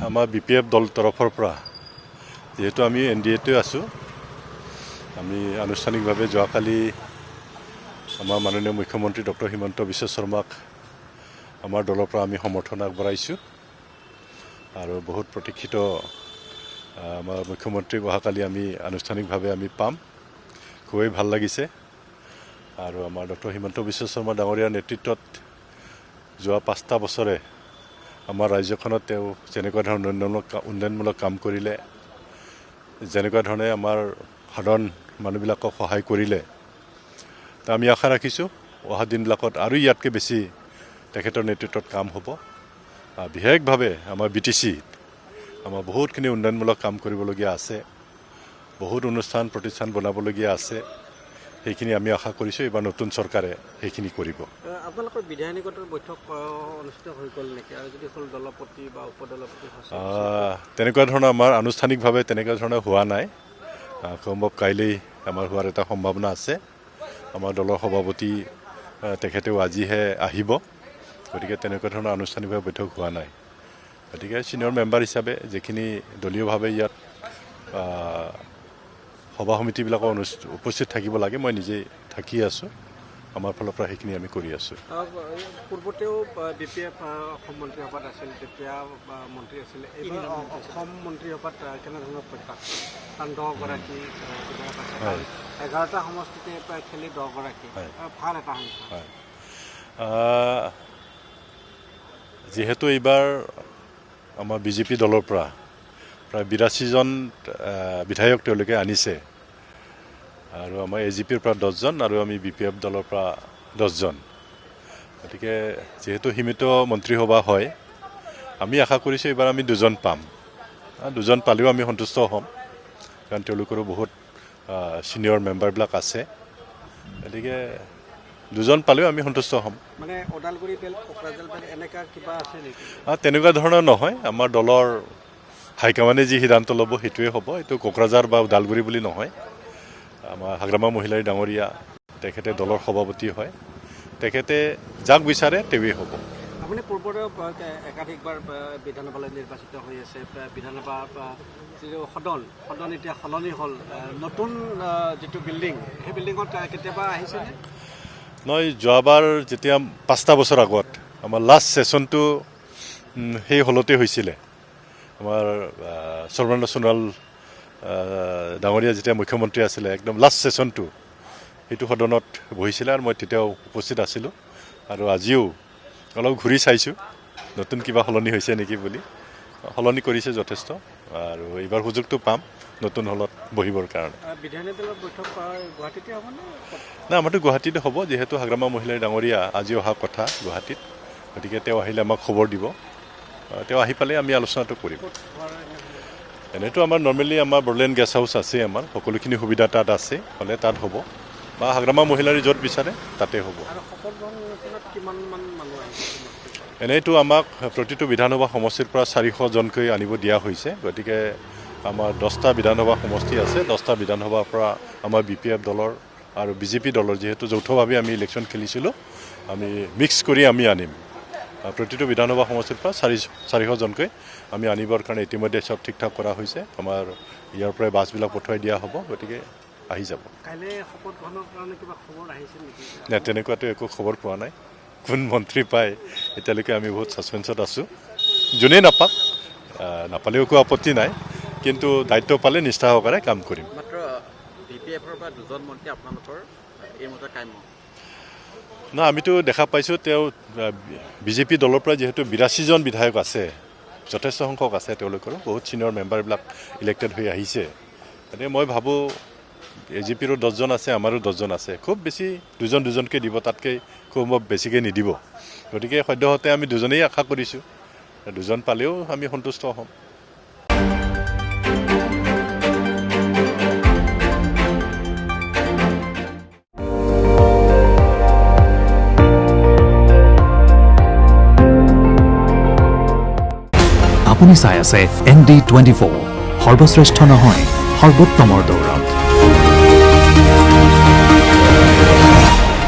আমাৰ BPF দল তৰফৰ পৰা যেহেতু আমি NDA-তে আছোঁ, আমি আনুষ্ঠানিকভাৱে যোৱাকালি আমাৰ মাননীয় মুখ্যমন্ত্ৰী ডক্টৰ হিমন্ত বিশ্ব শৰ্মাক আমাৰ দলৰ পৰা আমি সমৰ্থন আগবঢ়াইছোঁ আৰু বহুত প্ৰতীক্ষিত আমাৰ মুখ্যমন্ত্ৰীক অহাকালি আমি আনুষ্ঠানিকভাৱে আমি পাম। খুবেই ভাল লাগিছে আৰু আমাৰ ডক্টৰ হিমন্ত বিশ্ব শৰ্মা ডাঙৰীয়াৰ নেতৃত্বত যোৱা 5টা বছৰে আমাৰ ৰাজ্যখনত তেওঁ যেনেকুৱা ধৰণৰ উন্নয়নমূলক কাম কৰিলে, যেনেকুৱা ধৰণে আমাৰ সাধাৰণ মানুহবিলাকক সহায় কৰিলে, তা আমি আশা ৰাখিছোঁ অহা দিনবিলাকত আৰু ইয়াতকৈ বেছি তেখেতৰ নেতৃত্বত কাম হ'ব। বিশেষভাৱে আমাৰ BTCত আমাৰ বহুতখিনি উন্নয়নমূলক কাম কৰিবলগীয়া আছে, বহুত অনুষ্ঠান প্ৰতিষ্ঠান বনাবলগীয়া আছে। সেইখিনি আমি আশা কৰিছোঁ এইবাৰ নতুন চৰকাৰে সেইখিনি কৰিব। আপোনালোকৰ বিধায়িনীগতৰ বৈঠক অনুষ্ঠিত হৈ গ'ল নেকি? আৰু যদি হ'ল দলপতি বা উপদলপতি তেনেকুৱা ধৰণৰ আমাৰ আনুষ্ঠানিকভাৱে তেনেকুৱা ধৰণৰ হোৱা নাই। সম্ভৱ কাইলৈ আমাৰ হোৱাৰ এটা সম্ভাৱনা আছে। আমাৰ দলৰ সভাপতি তেখেতেও আজিহে আহিব, গতিকে তেনেকুৱা ধৰণৰ আনুষ্ঠানিকভাৱে বৈঠক হোৱা নাই। গতিকে ছিনিয়ৰ মেম্বাৰ হিচাপে যিখিনি দলীয়ভাৱে ইয়াত সভা সমিতিবিলাকৰ উপস্থিত থাকিব লাগে, মই নিজেই থাকি আছোঁ। আমাৰ ফালৰ পৰা সেইখিনি আমি কৰি আছোঁ। পূৰ্বতেও BPF অসম মন্ত্ৰীসভাত আছিল, তেতিয়া মন্ত্ৰী আছিল। এইবাৰ অসম মন্ত্ৰীসভাত কেনেধৰণৰ প্ৰত্যাশান? 10গৰাকী 11টা সমষ্টিতে খেলি 10গৰাকী, ভাল এটা সংখ্যা। যিহেতু এইবাৰ আমাৰ BJP দলৰ পৰা প্ৰায় 82জন বিধায়ক তেওঁলোকে আনিছে আৰু আমাৰ AGPৰ পৰা 10জন আৰু আমি BPF দলৰ পৰা 10জন। গতিকে যিহেতু সীমিত মন্ত্ৰীসভা হয়, আমি আশা কৰিছোঁ এইবাৰ আমি 2জন পাম। 2জন পালেও আমি সন্তুষ্ট হ'ম, কাৰণ তেওঁলোকৰো বহুত ছিনিয়ৰ মেম্বাৰবিলাক আছে। গতিকে 2জন পালেও আমি সন্তুষ্ট হ'ম। মানে ওদালগুৰি বেল, কোকৰাঝাৰ বেল এনেকুৱা কিবা আছে নেকি? তেনেকুৱা ধৰণৰ নহয়। আমাৰ দলৰ হাইকমাণ্ডে যি সিদ্ধান্ত ল'ব সেইটোৱে হ'ব। এইটো কোকৰাঝাৰ বা ওদালগুৰি বুলি নহয়। আমাৰ হাগ্ৰামা মহিলাৰী ডাঙৰীয়া তেখেতে দলৰ সভাপতি হয়, তেখেতে যাক বিচাৰে তেওঁৱেই হ'ব। আপুনি পূৰ্বতে একাধিকবাৰ বিধানসভালৈ নিৰ্বাচিত হৈ আছে। বিধানসভা যিটো সদন এতিয়া সলনি হ'ল, নতুন যিটো বিল্ডিং, সেই বিল্ডিঙত কেতিয়াবা আহিছেনে? নহয়, যোৱাবাৰ যেতিয়া 5টা বছৰ আগত আমাৰ লাষ্ট ছেশ্যনটো সেই হলতে হৈছিলে। আমাৰ সৰ্বানন্দ সোণোৱাল ডাঙৰীয়া যেতিয়া মুখ্যমন্ত্ৰী আছিলে, একদম লাষ্ট ছেশ্যনটো সেইটো সদনত বহিছিলে আৰু মই তেতিয়াও উপস্থিত আছিলোঁ। আৰু আজিও অলপ ঘূৰি চাইছোঁ নতুন কিবা সলনি হৈছে নেকি বুলি। সলনি কৰিছে যথেষ্ট, আৰু এইবাৰ সুযোগটো পাম নতুন হলত বহিবৰ কাৰণে। বিধায়িনী দলৰ বৈঠক গুৱাহাটীতে হ'বনে? নাই, আমাৰতো গুৱাহাটীতে হ'ব, যিহেতু হাগ্ৰামা মহিলাৰী ডাঙৰীয়া আজি অহা কথা গুৱাহাটীত। গতিকে তেওঁ আহিলে আমাক খবৰ দিব। তেওঁ আহি পালে আমি আলোচনাটো কৰিম। এনেইতো আমাৰ নৰ্মেলি আমাৰ বড়োলেণ্ড গেষ্ট হাউচ আছে, আমাৰ সকলোখিনি সুবিধা তাত আছে, হ'লে তাত হ'ব, বা হাগ্ৰামা মহিলাৰী য'ত বিচাৰে তাতে হ'ব। এনেইতো আমাক প্ৰতিটো বিধানসভা সমষ্টিৰ পৰা 400জনকৈ আনিব দিয়া হৈছে। গতিকে আমাৰ 10টা বিধানসভা সমষ্টি আছে, 10টা বিধানসভাৰ পৰা আমাৰ BPF দলৰ আৰু BJP দলৰ যিহেতু যৌথভাৱে আমি ইলেকশ্যন খেলিছিলোঁ, আমি মিক্স কৰি আমি আনিম। প্ৰতিটো বিধানসভা সমষ্টিৰ পৰা 400জনকৈ আমি আনিবৰ কাৰণে ইতিমধ্যে চব ঠিক ঠাক কৰা হৈছে। আমাৰ ইয়াৰ পৰাই বাছবিলাক পঠুৱাই দিয়া হ'ব, গতিকে আহি যাব। নাই, তেনেকুৱাতো একো খবৰ পোৱা নাই। কোন মন্ত্ৰী পায় এতিয়ালৈকে আমি বহুত ছাছপেন্সত আছোঁ। যোনেই নাপাওক, নাপালেও একো আপত্তি নাই, কিন্তু দায়িত্ব পালে নিষ্ঠা সহকাৰে কাম কৰিম। মাত্ৰ BPFৰ পৰা 2জন মন্ত্ৰী আপোনালোকৰ এইমতে কাম। না, আমিতো দেখা পাইছোঁ তেওঁ BJP দলৰ পৰা যিহেতু 82জন বিধায়ক আছে, যথেষ্ট সংখ্যক আছে, তেওঁলোকৰো বহুত ছিনিয়ৰ মেম্বাৰবিলাক ইলেক্টেড হৈ আহিছে। গতিকে মই ভাবোঁ AGPৰো 10জন আছে, আমাৰো 10জন আছে, খুব বেছি 2জনকৈ দিব, তাতকৈ খুব বেছিকৈ নিদিব। গতিকে সদ্যহতে আমি 2জনেই আশা কৰিছোঁ, 2জন পালেও আমি সন্তুষ্ট হ'ম। আপুনি চাই আছে ND24, সৰ্বশ্ৰেষ্ঠ নহয়, সৰ্বোত্তমৰ দৌৰত।